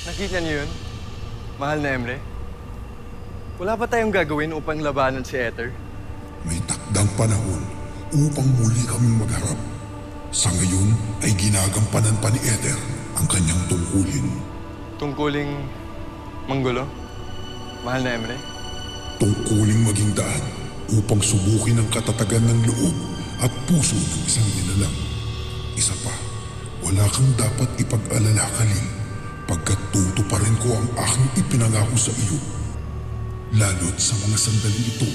Nakita niyo yun? Mahal na Emre? Wala ba tayong gagawin upang labanan si Ether? May takdang panahon upang muli kaming magharap. Sa ngayon ay ginagampanan pa ni Ether ang kanyang tungkulin. Tungkuling manggulo? Mahal na Emre? Tungkuling maging daan upang subukin ang katatagan ng loob at puso ng isang nilalang. Isa pa, wala kang dapat ipag-alala, Khalil, pagkat tutuparin ko ang aking ipinangako sa iyo. Lalo't sa mga sandaling ito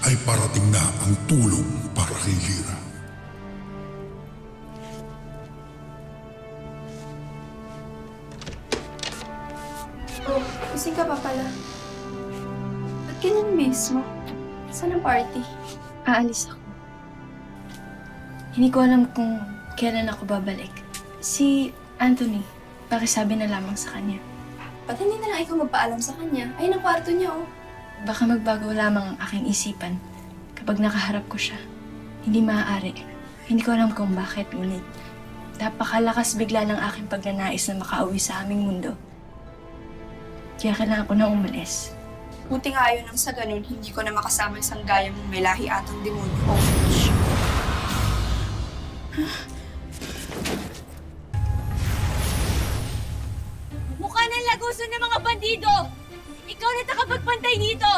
ay parating na ang tulong para kay Lyra. Oh, gising ka pa pala. Ba't ganyan mismo? Saan ang party? Aalis ako. Hindi ko alam kung kailan ako babalik. Si Anthony, pakisabi na lamang sa kanya. Ba't hindi na lang ikaw magpaalam sa kanya? Ayun ang kwarto niya, oh. Baka magbago lamang ang aking isipan kapag nakaharap ko siya. Hindi maaari. Hindi ko alam kung bakit, ngunit napakalakas bigla ng aking pagnanais na makauwi sa aming mundo. Kaya kailangan ko na umalis. Buti nga yun ang sa ganun, hindi ko na makasama isang gaya mong may lahi atang demonyo. Oh, Mukha ng laguson ng mga bandido! Ikaw na takapagpantay dito!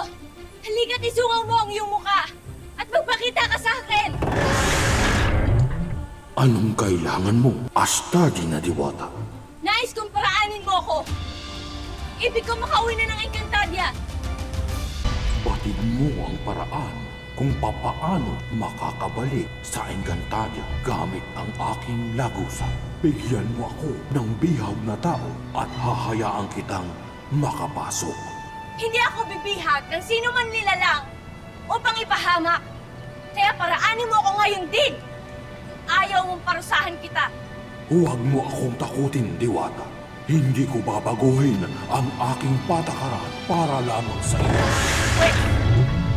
Halika't isungaw mo ang iyong mukha at magpakita ka sa akin! Anong kailangan mo, Astagi na Diwata? Nais kong paraanin mo ako! Ibig ko makauwi na ng Encantadia! Batid mo ang paraan kung papaano makakabalik sa Encantadia gamit ang aking lagusan. Bigyan mo ako ng bihag na tao at hahayaan kitang makapasok. Hindi ako bibihag ng sino man nilalang upang ipahamak. Kaya paraanin mo ako ngayon din! Ayaw mong parusahan kita! Huwag mo akong takutin, Diwata. Hindi ko babaguhin ang aking patakaran para lamang sa iyo. Wait!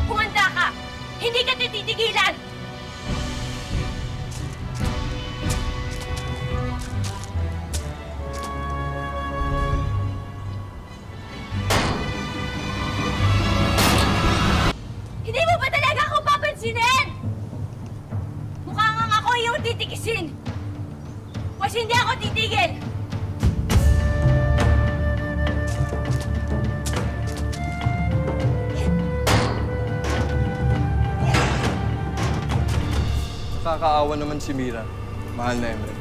Kung handa ka, hindi ka tititigilan! Hindi mo ba talaga ako papansinin? Mukha ngang ako yung titikisin. Pues hindi ako titigil! Nakakaawa naman si Mira. Mahal na Emre.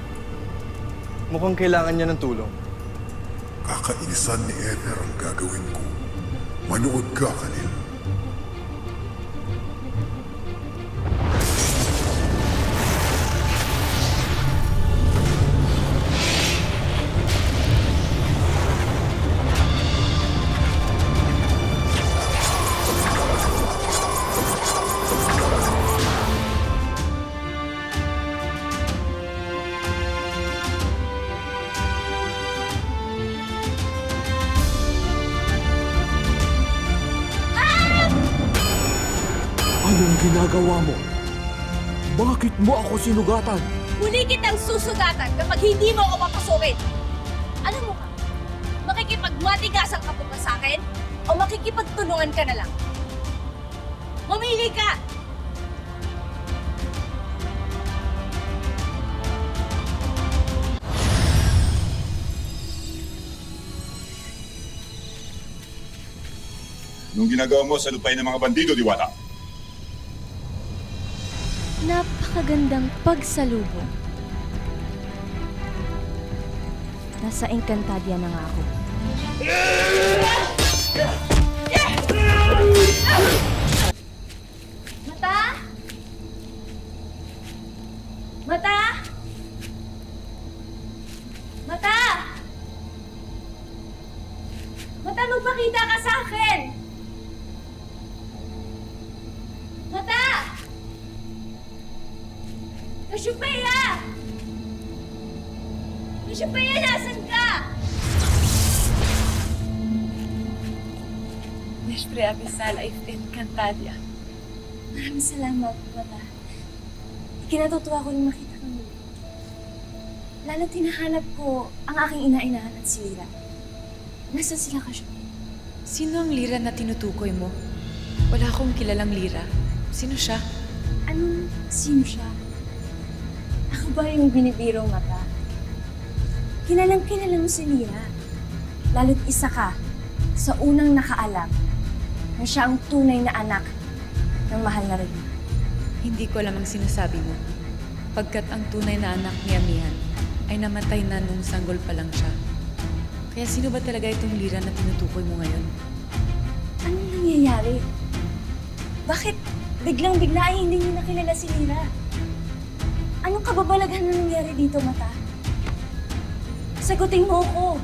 Mukhang kailangan niya ng tulong. Kakainisan ni Ether ang gagawin ko. Manood ka, Khalil. Anong ginagawa mo? Bakit mo ako sinugatan? Muli kitang susugatan kapag hindi mo ako papasukin. Alam mo ka, makikipagmatigasan ka pa sa akin o makikipagtulungan ka na lang? Mamili ka! Anong ginagawa mo sa lupain ng mga bandido, Diwata? Napakagandang pagsalubong. Nasa Encantadia na nga ako. Mata? Mata? Mata? Mata, magpakita ka sa akin! Mata! Kasyopeya! Kasyopeya, nasan ka? Nuestra Abisal ay Encantadia. Maraming salamat, Mata. Ikinatutuwa ko rin makita ka muli. Lalo't hinahanap ko ang aking ina-inahan at si Lyra. Nasaan sila ka siya? Sino ang Lira na tinutukoy mo? Wala akong kilalang Lira. Sino siya? Anong sino siya? Ako ba yung binibirong mata? Kilalang mo si Lira. Lalo't isa ka sa unang nakaalam na siya ang tunay na anak ng mahal na Reyna. Hindi ko alam ang sinasabi mo. Pagkat ang tunay na anak ni Amihan ay namatay na nung sanggol pa lang siya. Kaya sino ba talaga itong Lira na tinutukoy mo ngayon? Anong nangyayari? Bakit biglang-bigla ay hindi niyo nakilala si Lira? Anong kababalaghan na nangyari dito, Mata? Sagutin mo ako.